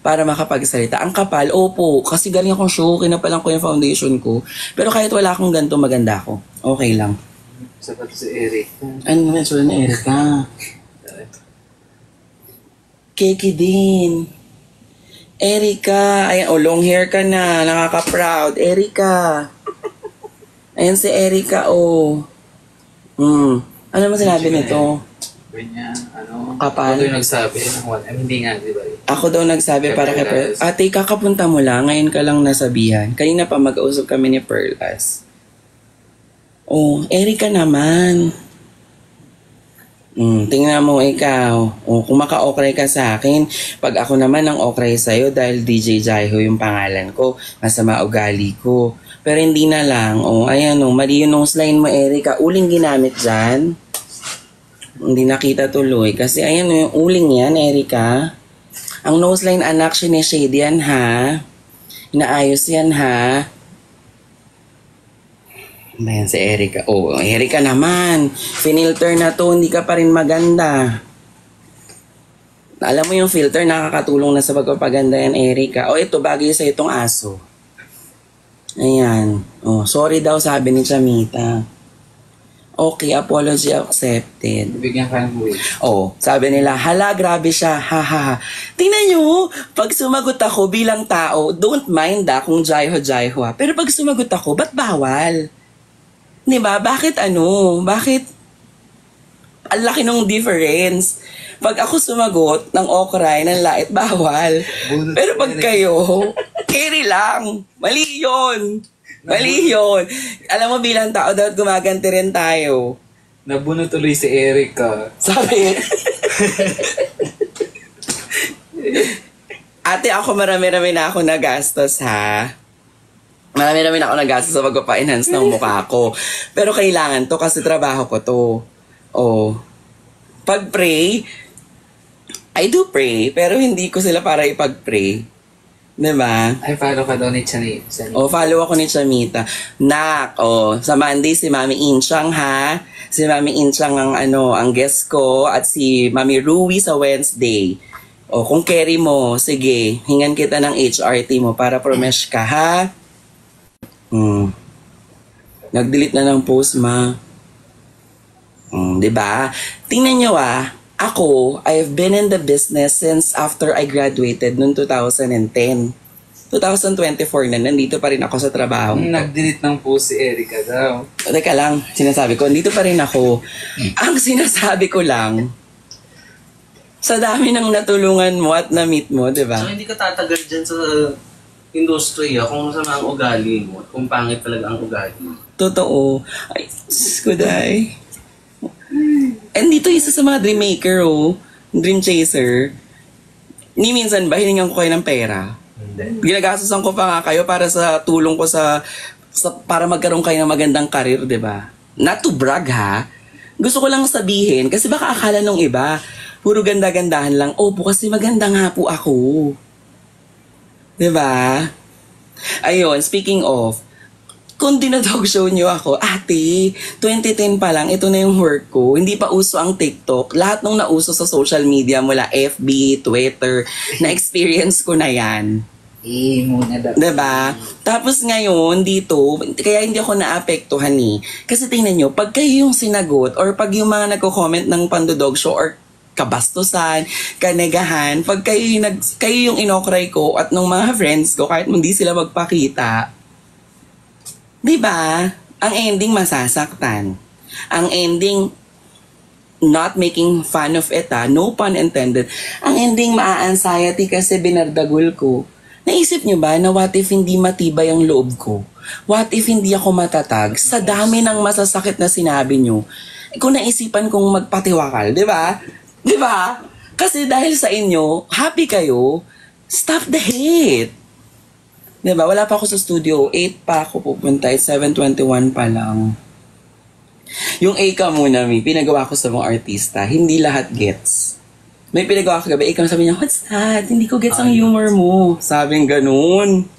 para makapagsalita. Ang kapal, opo, kasi galing akong show, kinapalan ko yung foundation ko. Pero kahit wala akong ganito, maganda ako. Okay lang. Sapat si Eric. Ano naman, sula na Erika? Keki din. Erika, ayan, long hair ka na, nakaka-proud. Erika. Ayan si Erika, Ano naman sinabi nito? Ganyan, Kapal. Ako yung nagsabi ng hindi nga, di ba? Ako daw nagsabi para kay Pearl. Ate, kakapunta mo lang, ngayon ka lang nasabihan. Kanina pa mag-usap kami ni Pearlas. Erika naman. Tingnan mo ikaw. Kung maka-okray ka sa akin, pag ako naman ang okray sa'yo dahil DJ Jaiho yung pangalan ko, masama ugali ko. Pero hindi na lang. Ayan mali yung nose line mo, Erika. Uling ginamit dyan. Hindi nakita tuloy. Kasi ayan yung uling yan, Erika. Ang nose line anak, sineshade yan ha. Inaayos yan ha. Ayan si Erika. Erika naman. Finilter na to, hindi ka pa rin maganda. Alam mo yung filter, nakakatulong na sa pagpapaganda yan, Erika. Ito, bagay sa itong aso. Ayan. Sorry daw sabi ni Chamita. Okay, apology accepted. Bigyan ka ng way. Sabi nila, hala, grabe siya, ha. Tingnan nyo, pag sumagot ako bilang tao, don't mind kung Jaiho ha. Pero pag sumagot ako, ba't bawal? Diba? Bakit Bakit? Ang laki nung difference. Pag ako sumagot ng okray, ng lait, bawal. Pero pag kayo, carry lang. Mali yun. Alam mo, bilang tao, dapat gumaganti rin tayo. Nabuno tuloy si Erica. Sabi. Ate, ako marami-rami na ako nagastos, ha? Marami-rami na ako nagastos sa pagpapa-enhance ng mukha ko. Pero kailangan to kasi trabaho ko to. Pag-pray, I do pray, pero hindi ko sila para ipag-pray. Diba? Ay, follow ka daw ni Chani. Follow ako ni Chamita. Sa Monday si Mami Inchang ha. Si Mami Inchang ang guest ko at si Mami Rui sa Wednesday. Kung carry mo, sige, hingan kita ng HRT mo para promesh ka ha. Nag-delete na ng post, ma. Diba? Tingnan nyo ako, I've been in the business since after I graduated noong 2010. 2024 na, nandito pa rin ako sa trabaho. Nag-delete ng post si Erica daw. Teka lang, sinasabi ko, nandito pa rin ako. Ang sinasabi ko lang, sa dami ng natulungan mo at na-meet mo, di ba? So, hindi ka tatagal dyan sa industriya kung masama ang ugali mo at kung pangit talaga ang ugali mo. Totoo. Ay, skuday. And dito isa sa mga dream maker, dream chaser. Ni minsan ba, hiningan ko kayo ng pera? Hindi. Ginagastosan ko pa nga kayo para sa tulong ko sa para magkaroon kayo ng magandang karir, di ba? Not to brag ha. Gusto ko lang sabihin, kasi baka akala nung iba, puro ganda-gandahan lang. Kasi maganda nga po ako. Di ba? Ayun, speaking of, kung dinadog show nyo ako, ate, 2010 pa lang, ito na yung work ko. Hindi pa uso ang TikTok. Lahat nung nauso sa social media mula FB, Twitter, na-experience ko na yan. Muna daw. Diba? Tapos ngayon, dito, kaya hindi ako naapektuhan Kasi tingnan nyo, pag kayo yung sinagot, or pag yung mga nagko-comment ng Pandodog Show, or kabastusan, kanegahan, pag kayo yung inokray ko at ng mga friends ko, kahit hindi sila magpakita, diba? Ang ending masasaktan. Ang ending not making fun of it no pun intended. Ang ending maa-anxiety kasi binardagul ko. Naisip nyo ba na what if hindi matibay ang loob ko? What if hindi ako matatag? Sa dami ng masasakit na sinabi nyo, kung naisipan kong magpatiwakal, di ba? Di ba? Kasi dahil sa inyo, happy kayo, stop the hate. Di ba? Wala pa ako sa studio, 8 pa ako pupunta, 7:21 pa lang. Yung A ka muna, Mi, pinagawa ko sa mga artista, hindi lahat gets. May pinagawa ko gabi, ikaw sabi niya, what's that? Hindi ko gets ang humor mo. Sabing ganun.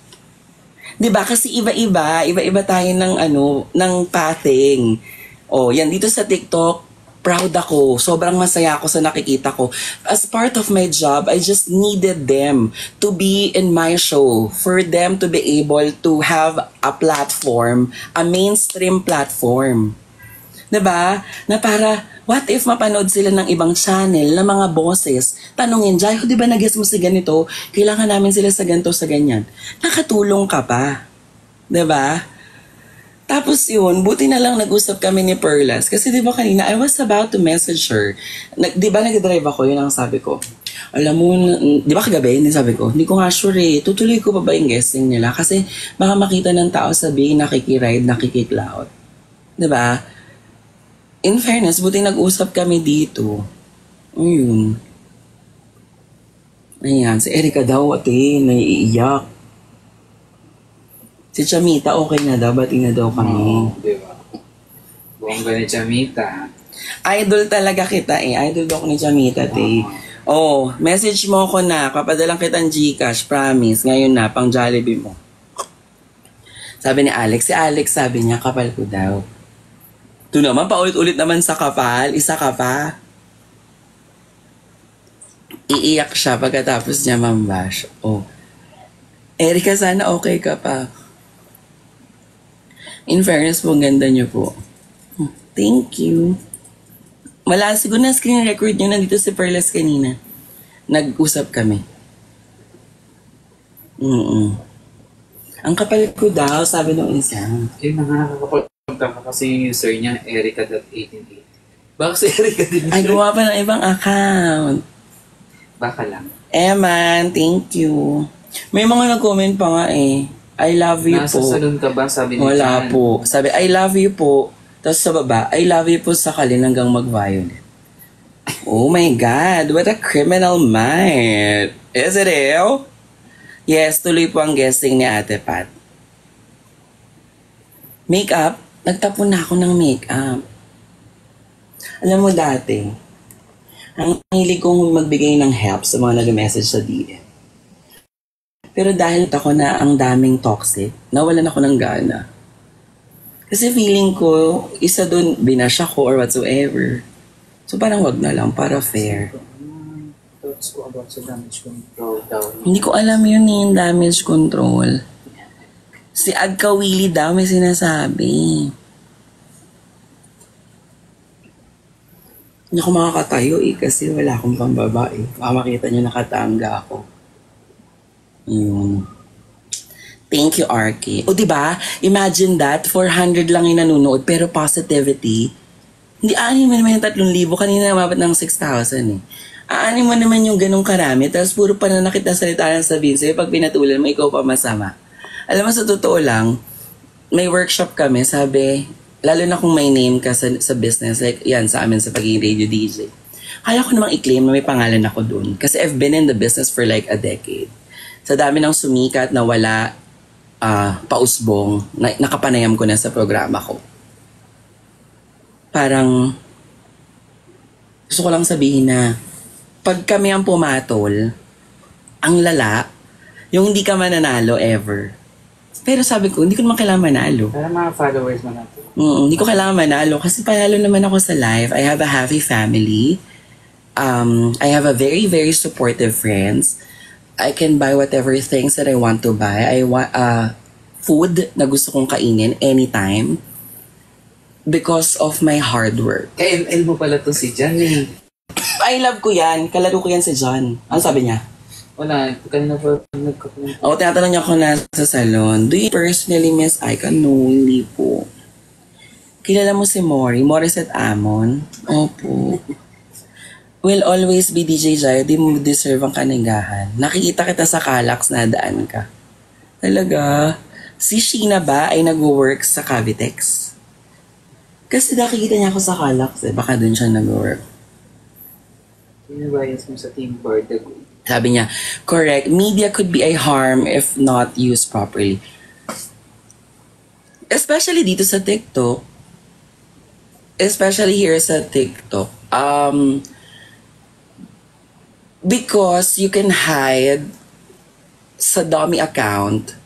Diba? Kasi iba-iba tayo ng ng pathing. Oh, yan, dito sa TikTok, proud ako. Sobrang masaya ako sa nakikita ko. As part of my job, I just needed them to be in my show. For them to be able to have a platform, a mainstream platform. Diba? Na para, what if mapanood sila ng ibang channel na mga bosses, tanungin, Jai, di ba nag-guess mo si ganito? Kailangan namin sila sa ganito, sa ganyan. Nakatulong ka pa. Diba? Tapos yun, buti na lang nag-usap kami ni Perlas. Kasi di ba kanina, I was about to message her. Di ba nag-drive ako, yun ang sabi ko. Alam mo, di ba kagabi, sabi ko, hindi ko nga sure tutuloy ko pa ba yung guesting nila? Kasi baka makita ng tao sabihin, nakikiride, nakikiklaut. Di ba? In fairness, buti nag-usap kami dito. Ayun. Ayan, si Erica daw, naiiyak. Si Chamita, okay na daw, bati na daw kami. Di ba? Bongga ni Chamita. Idol talaga kita Idol daw ko ni Chamita, Oh, message mo ko na. Papadalang kitang Gcash, promise. Ngayon na, pang Jollibee mo. Sabi ni Alex. Si Alex sabi niya, kapal ko daw. Ito naman, paulit-ulit naman sa kapal. Isa ka pa. Iiyak siya pagkatapos niya mambash. Oh. Erica, sana okay ka pa. In fairness po, ganda niyo po. Thank you. Wala, siguro na screen record niyo. Nandito si Perlas kanina. Nag-usap kami. Ang kapal ko daw, sabi nung isa. Yun na nga, nakakapunta ka kasi user niya, Erica.1880. Baka si Erica din. Ay, gawa pa ng ibang account. Baka lang. Eman, thank you. May mga nag-comment pa nga I love you Nasa po. salon ka ba? Sabi ni Wala Chan. po. Sabi, I love you po. Tapos sa baba, I love you po sa kalin hanggang mag-violet. Oh my God, what a criminal mind. Is it real? Yes, tuloy po ang guessing ni Ate Pat. Makeup? Nagtapon na ako ng makeup. Alam mo dati, ang hilig kong magbigay ng help sa mga nag-message sa DM. Pero dahil ako na ang daming toxic, nawalan ako ng gana. Kasi feeling ko, isa dun, binash ako or whatsoever. So parang wag na lang, para fair. Thoughts ko about sa damage control daw. Hindi ko alam yun yung damage control. Si Agka Willie daw may sinasabi. Hindi ako makakatayo kasi wala akong pambabae. Baka makita nyo nakatanga ako. Yun. Thank you, Arky. O diba, imagine that, 400 lang yung nanonood, pero positivity. Hindi, aanin mo naman yung 3,000. Kanina umabot ng 6,000 Aanin mo naman yung ganong karami, tapos puro pananakit na salita na sabihin sa'yo, pag pinatulan mo, ikaw pa masama. Alam mo, sa totoo lang, may workshop kami, sabi, lalo na kung may name ka sa business, like yan sa amin sa pagiging radio DJ. Kaya ko namang i-claim na may pangalan ako dun. Kasi I've been in the business for like a decade. Sa dami ng sumikat na wala pausbong, nakapanayam ko na sa programa ko. Parang, gusto ko lang sabihin na, pag kami ang pumatol, ang lala, yung hindi ka mananalo ever. Pero sabi ko, hindi ko naman kailangan manalo. Para mga followers mo natin. Hindi ko kailangan manalo kasi panalo naman ako sa life. I have a happy family. I have a very, very supportive friends. I can buy whatever things that I want to buy. I want food na gusto kong kainin anytime because of my hard work. KML mo pala to si Jan I love ko yan. Kalaro ko yan si John. Ano sabi niya? Wala, kanina pa nagkakulong. O, tinatanong niya ako na sa salon, do you personally miss Icon? No, hindi po. Kilala mo si Mori? Morissette Amon? Opo. Will always be DJ Jai, di mo deserve ang kanigahan. Nakikita kita sa Calax na daan ka. Talaga? si Sheena ba ay nag-work sa Cavitex? Kasi nakikita niya ako sa Calax baka dun siya nag-work. Sinabayas mo sa Team Bardago. Sabi niya, correct, media could be a harm if not used properly. Especially dito sa TikTok. Especially here sa TikTok. Because you can hide sa dummy account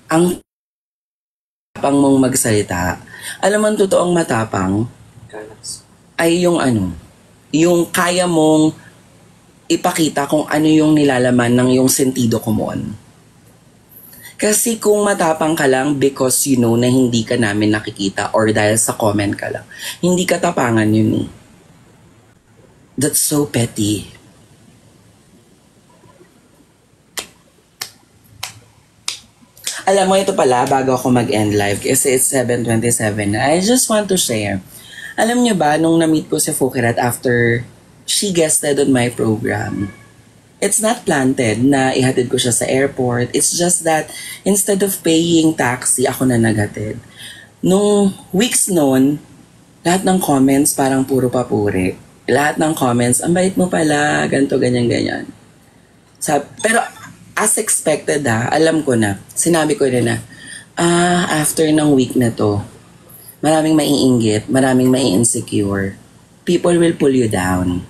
ang matapang mong magsalita. Alam mo, ang totoong matapang Kalax. ay yung yung kaya mong ipakita kung ano yung nilalaman ng yung sentido common. Kasi kung matapang ka lang because you know na hindi ka namin nakikita or dahil sa comment ka lang, hindi katapangan yun eh. That's so petty. Alam mo, ito pala, bago ako mag-end live, kasi it's 7:27 na, I just want to share. Alam niyo ba, nung na-meet ko si Fukirat after she guested on my program, it's not planted na ihatid ko siya sa airport. It's just that instead of paying taxi, ako na naghatid. Nung weeks noon, lahat ng comments parang puro papuri. Lahat ng comments, ang bait mo pala, ganto, ganyan. Pero as expected alam ko na, sinabi ko na after ng week na to, maraming maiinggit, maraming mai-insecure. People will pull you down.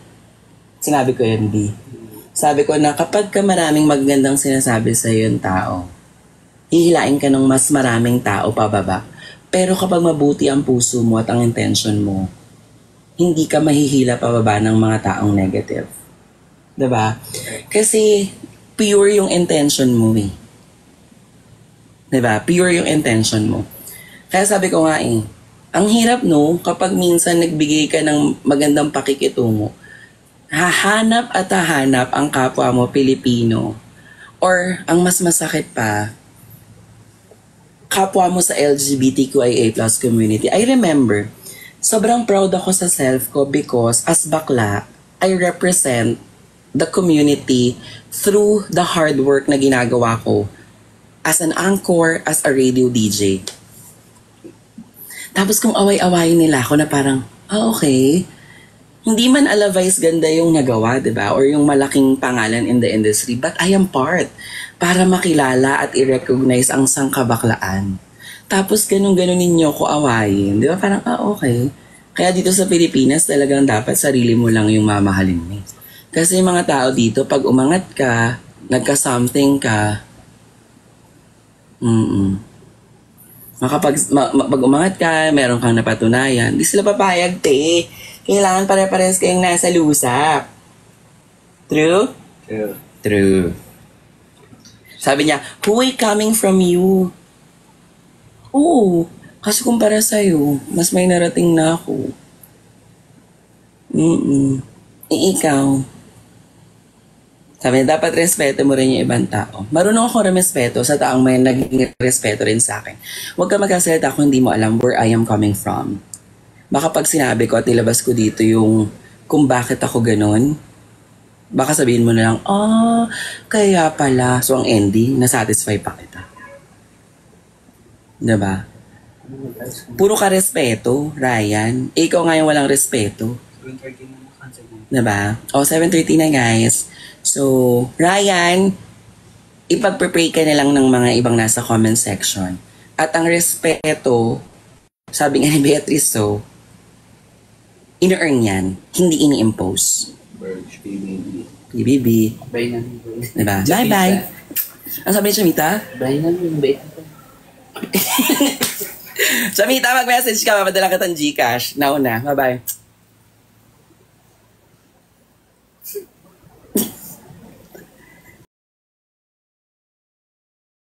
Sinabi ko yun, B. Sabi ko na kapag ka maraming magandang sinasabi sa yung tao, hihilain ka ng mas maraming tao pababa. Pero kapag mabuti ang puso mo at ang intention mo, hindi ka mahihila pababa ng mga taong negative. Diba? Kasi pure yung intention mo eh. Diba? Pure yung intention mo. Kaya sabi ko nga ang hirap kapag minsan nagbigay ka ng magandang pakikitungo, hahanap at hahanap ang kapwa mo Pilipino. Or, ang mas masakit pa, kapwa mo sa LGBTQIA+ community. I remember, sobrang proud ako sa self ko because as bakla, I represent the community through the hard work na ginagawa ko as an anchor, as a radio DJ. Tapos kung away-awayin nila ako na parang, okay, hindi man alavais ganda yung nagawa, diba? Or yung malaking pangalan in the industry. But I am part para makilala at i-recognize ang sangkabaklaan. Tapos ganun-ganun ninyo ko awayin. Diba? Parang, okay. Kaya dito sa Pilipinas, talagang dapat sarili mo lang yung mamahalin mo. Kasi yung mga tao dito, pag umangat ka, nagka-something ka, pag umangat ka, meron kang napatunayan, di sila papayag, te. Kailangan pare-pares kayong nasa lusap. True? True. True. Sabi niya, huy, coming from you. Oo, kasi kumpara sa'yo, mas may narating na ako. Ikaw. Sabi niya, dapat respeto mo rin yung ibang tao. Marunong ako rumespeto sa taong may naging respeto rin sa akin. Huwag ka magkasalita kung hindi mo alam where I am coming from. Baka pag sinabi ko at nilabas ko dito yung kung bakit ako ganun, baka sabihin mo na lang, kaya pala. So ang ending, nasatisfy pa kita. Diba? Puro ka respeto, Ryan. Ikaw nga yung walang respeto. Diba? 7:30 na guys. So, Ryan, ipag-pray ka na lang ng mga ibang nasa comment section. At ang respeto, sabi nga ni Beatrice, ina-earn yan, hindi ini-impose. Birch, baby. BBB. Bye na. Diba? Bye-bye. Ang sabi ni Chamita? Bye na. Bye. Chamita, mag-message ka, mapadala ka ng Gcash. Nauna. Bye-bye.